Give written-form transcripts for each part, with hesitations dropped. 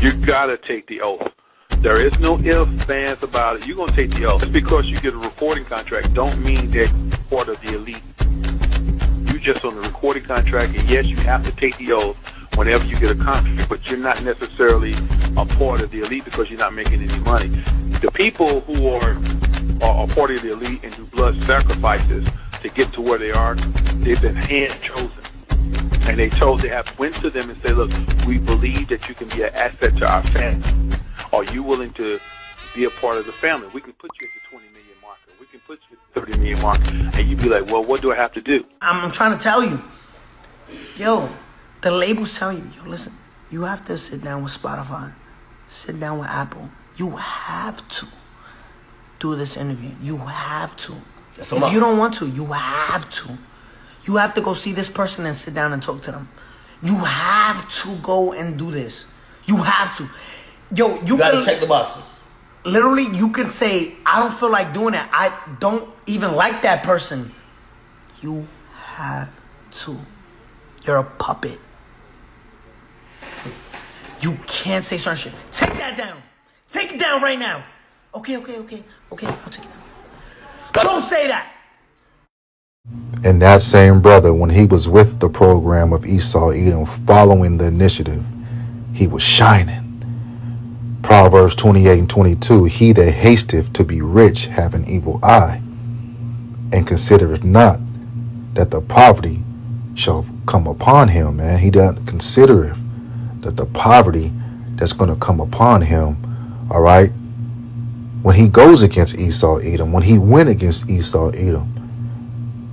You gotta take the oath. There is no ifs, ands about it. You're gonna take the oath. Just because you get a recording contract don't mean that you're part of the elite. You're just on the recording contract, and yes, you have to take the oath whenever you get a contract, but you're not necessarily a part of the elite because you're not making any money. The people who are part of the elite and do blood sacrifices to get to where they are, they've been hand-chosen. And they went to them and said, look, we believe that you can be an asset to our family. Are you willing to be a part of the family? We can put you at the 20 million marker. We can put you at the 30 million marker. And you'd be like, well, what do I have to do? I'm trying to tell you. Yo, the labels tell you, yo, listen, you have to sit down with Spotify. Sit down with Apple. You have to do this interview. You have to. If you don't want to, you have to. You have to go see this person and sit down and talk to them. You have to go and do this. You have to. Yo, you gotta check the boxes. Literally, you could say, I don't feel like doing that. I don't even like that person. You have to. You're a puppet. You can't say certain shit. Take that down. Take it down right now. Okay, I'll take it down. Don't say that. And that same brother, when he was with the program of Esau Edom, following the initiative, he was shining. Proverbs 28 and 22, he that hasteth to be rich have an evil eye, and considereth not that the poverty shall come upon him, man. He doesn't consider that the poverty that's going to come upon him, all right, when he goes against Esau Edom, when he went against Esau Edom,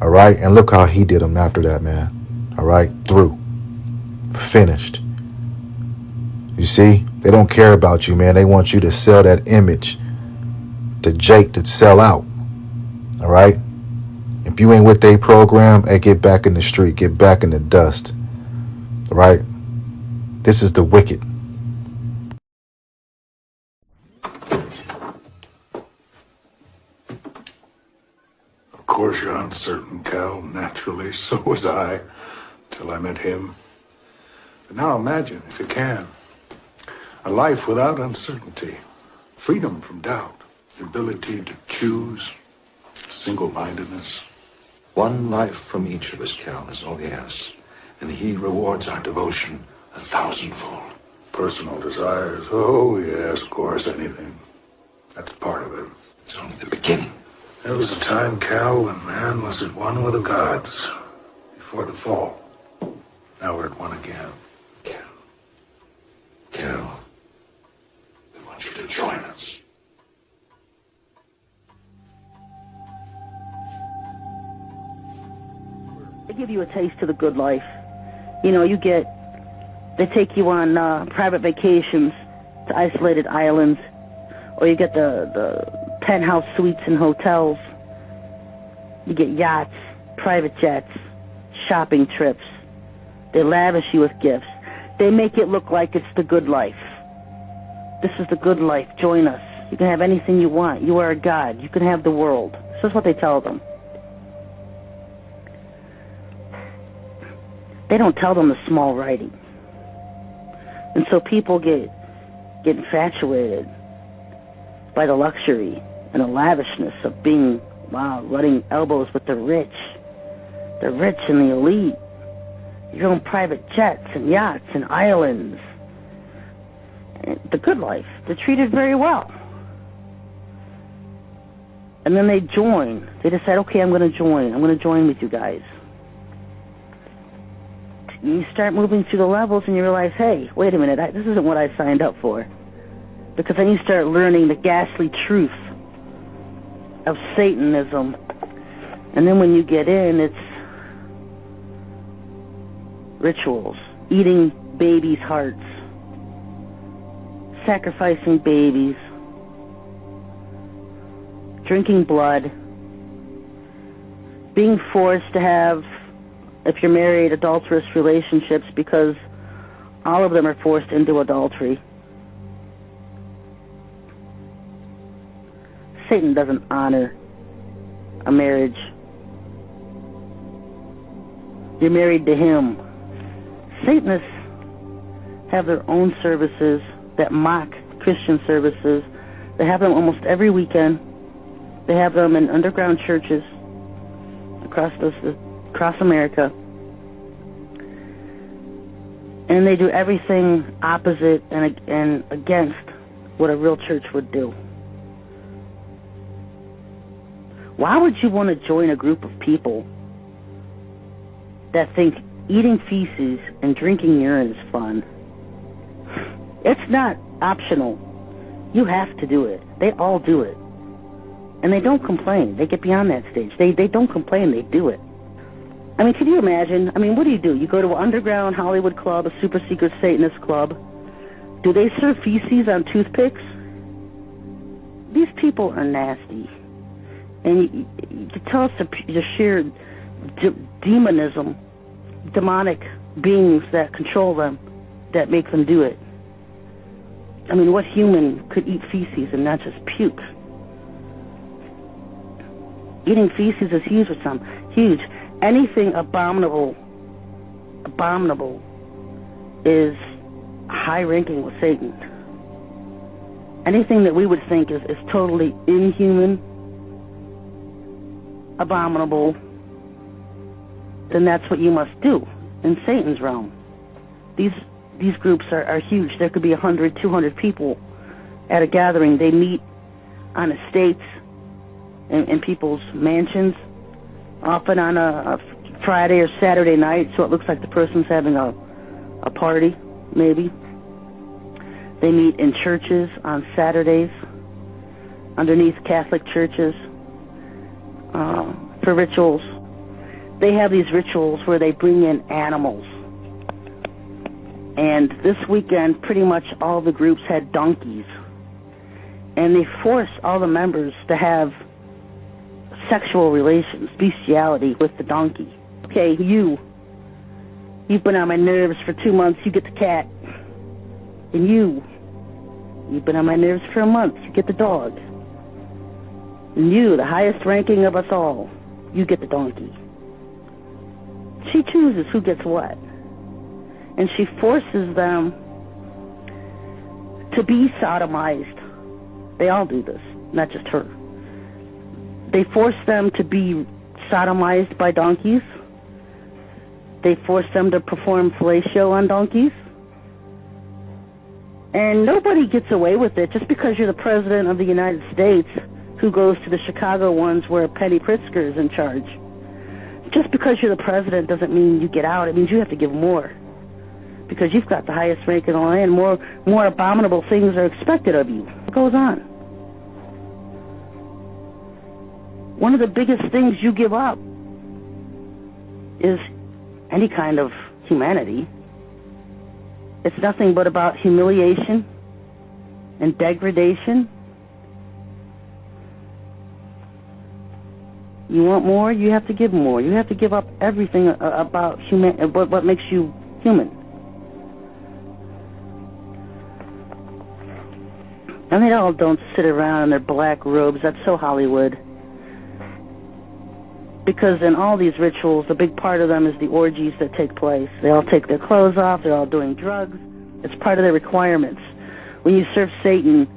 all right, and look how he did him after that, man, all right, through, finished. You see, they don't care about you, man. They want you to sell that image to Jake to sell out, all right? If you ain't with their program, hey, get back in the street, get back in the dust, all right? This is the wicked. Of course you're uncertain, Cal. Naturally, so was I, till I met him. But now imagine, if you can, a life without uncertainty, freedom from doubt, the ability to choose, single-mindedness. One life from each of us, Cal, is all he asks. And he rewards our devotion 1,000-fold. Personal desires, oh yes, of course, anything. That's part of it. It's only the beginning. There was a time, Cal, when man was at one with the gods, before the fall. Now we're at one again. Cal, we want you to join us. They give you a taste of the good life. You know, they take you on private vacations to isolated islands, or you get the penthouse suites in hotels. You get yachts, private jets, shopping trips. They lavish you with gifts. They make it look like it's the good life. This is the good life. Join us. You can have anything you want. You are a god. You can have the world. This is what they tell them. They don't tell them the small writing. And so people get infatuated by the luxury and the lavishness of being, rutting elbows with the rich and the elite. Your own private jets and yachts and islands. And the good life. They're treated very well. And then they join. They decide, okay, I'm going to join. I'm going to join with you guys. And you start moving through the levels and you realize, hey, wait a minute, this isn't what I signed up for. Because then you start learning the ghastly truth of Satanism. And then when you get in, it's rituals, eating babies' hearts, sacrificing babies, drinking blood, being forced to have, if you're married, adulterous relationships because all of them are forced into adultery. Satan doesn't honor a marriage. You're married to him. Satanists have their own services that mock Christian services. They have them almost every weekend. They have them in underground churches across America. And they do everything opposite and against what a real church would do. Why would you want to join a group of people that think eating feces and drinking urine is fun? It's not optional. You have to do it. They all do it. And they don't complain. They get beyond that stage. They don't complain. They do it. I mean, can you imagine? I mean, what do? You go to an underground Hollywood club, a super secret Satanist club. Do they serve feces on toothpicks? These people are nasty. And you can tell it's the sheer demonism, demonic beings that control them, that make them do it. I mean, what human could eat feces and not just puke? Eating feces is huge with some. Huge. Anything abominable is high-ranking with Satan. Anything that we would think is totally inhuman, abominable, then that's what you must do in Satan's realm. These groups are huge. There could be 100, 200 people at a gathering. They meet on estates, in people's mansions, often on a Friday or Saturday night, so it looks like the person's having a party, maybe. They meet in churches on Saturdays, underneath Catholic churches, for rituals. They have these rituals where they bring in animals. And this weekend, pretty much all the groups had donkeys. And they force all the members to have sexual relations, bestiality with the donkey. Okay, you've been on my nerves for 2 months, you get the cat. And you've been on my nerves for a month, you get the dog. And you, the highest ranking of us all, you get the donkey. She chooses who gets what. And she forces them to be sodomized. They all do this, not just her. They force them to be sodomized by donkeys. They force them to perform fellatio on donkeys. And nobody gets away with it just because you're the president of the United States who goes to the Chicago ones where Penny Pritzker is in charge. Just because you're the president doesn't mean you get out. It means you have to give more. Because you've got the highest rank in the land, more abominable things are expected of you. It goes on. One of the biggest things you give up is any kind of humanity. It's nothing but about humiliation and degradation. You want more, you have to give more. You have to give up everything about what makes you human. And they all don't sit around in their black robes. That's so Hollywood. Because in all these rituals, a big part of them is the orgies that take place. They all take their clothes off. They're all doing drugs. It's part of their requirements. When you serve Satan,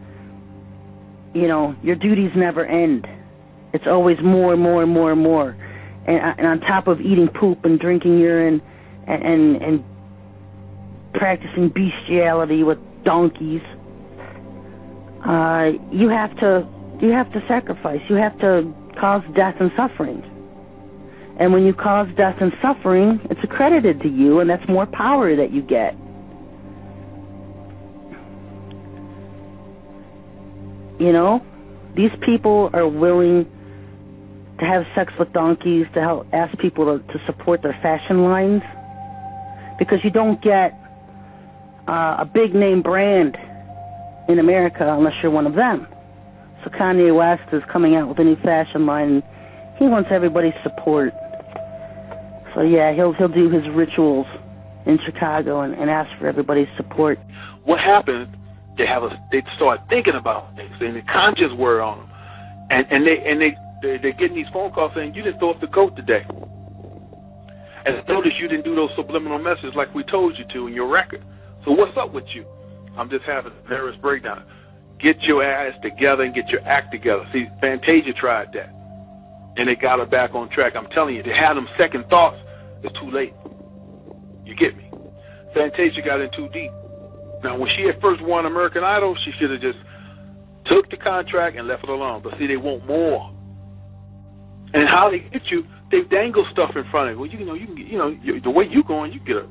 your duties never end. It's always more and more and more and more. And on top of eating poop and drinking urine and practicing bestiality with donkeys, you have to sacrifice. You have to cause death and suffering. And when you cause death and suffering, it's accredited to you, and that's more power that you get. These people are willing to have sex with donkeys to help ask people to support their fashion lines, because you don't get a big name brand in America unless you're one of them. So Kanye West is coming out with a new fashion line. He wants everybody's support. So yeah, he'll do his rituals in Chicago and ask for everybody's support. What happens? They start thinking about things, and the conscience word on them, and they're getting these phone calls saying, "You didn't throw up the goat today." And notice you didn't do those subliminal messages like we told you to in your record. So what's up with you? I'm just having a nervous breakdown. Get your ass together and get your act together. See, Fantasia tried that, and they got her back on track. I'm telling you, they had them second thoughts. It's too late. You get me? Fantasia got in too deep. Now, when she had first won American Idol, she should have just took the contract and left it alone. But see, they want more. And how they get you, they dangle stuff in front of you. Well, you can get, the way you going, you get a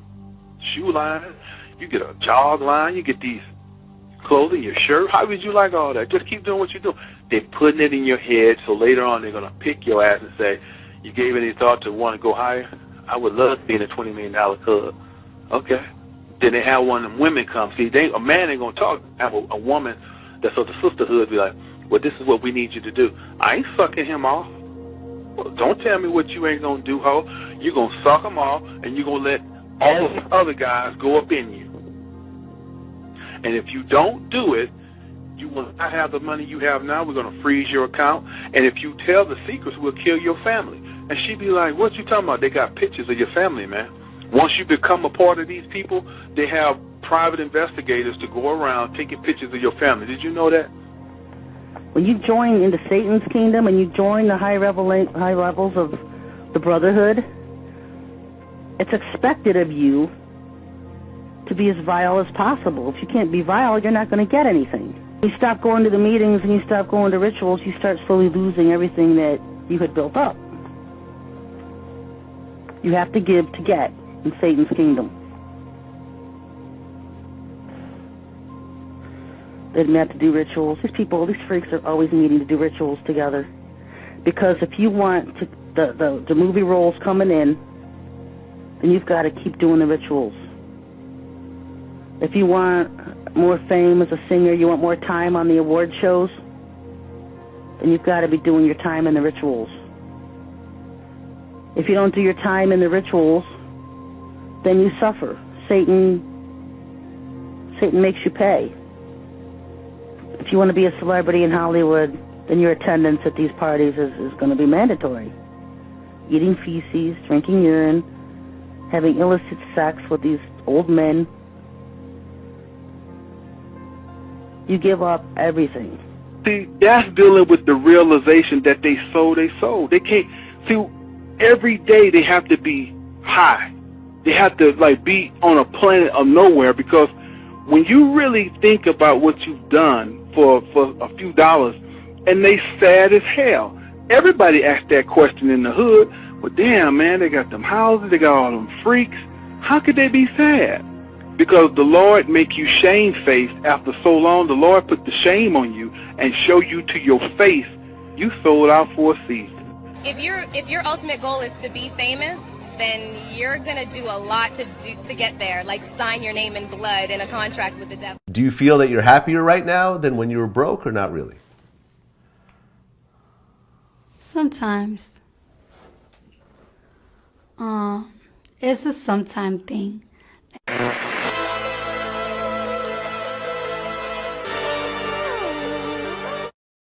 shoe line, you get a jog line, you get these clothing, your shirt. How would you like all that? Just keep doing what you're doing. They're putting it in your head, so later on they're going to pick your ass and say, you gave any thought to want to go higher? I would love to be in a $20 million club. Okay. Then they have one of them women come. See, a man ain't going to talk. Have a woman that's of the sisterhood be like, well, this is what we need you to do. I ain't sucking him off. Well, don't tell me what you ain't going to do, ho. You're going to suck him off, and you're going to let all the other guys go up in you. And if you don't do it, you will not have the money you have now. We're going to freeze your account. And if you tell the secrets, we'll kill your family. And she be like, what you talking about? They got pictures of your family, man. Once you become a part of these people, they have private investigators to go around taking pictures of your family. Did you know that? When you join into Satan's kingdom and you join the high levels of the Brotherhood, it's expected of you to be as vile as possible. If you can't be vile, you're not going to get anything. You stop going to the meetings and you stop going to rituals, you start slowly losing everything that you had built up. You have to give to get in Satan's kingdom. They've met to do rituals. These freaks are always meeting to do rituals together. Because if you want to, the movie roles coming in, then you've got to keep doing the rituals. If you want more fame as a singer, you want more time on the award shows, then you've got to be doing your time in the rituals. If you don't do your time in the rituals, then you suffer. Satan makes you pay. If you want to be a celebrity in Hollywood, then your attendance at these parties is going to be mandatory. Eating feces, drinking urine, having illicit sex with these old men. You give up everything. See, that's dealing with the realization that they sold. They can't, see, every day they have to be high. They have to, be on a planet of nowhere, because when you really think about what you've done for a few dollars, and they sad as hell. Everybody asks that question in the hood. Well, damn, man, they got them houses, they got all them freaks. How could they be sad? Because the Lord make you shame-faced after so long. The Lord put the shame on you and show you to your face you sold out for a season. If your ultimate goal is to be famous, then you're gonna do a lot to get there, like sign your name in blood in a contract with the devil. Do you feel that you're happier right now than when you were broke, or not really? Sometimes. It's a sometime thing.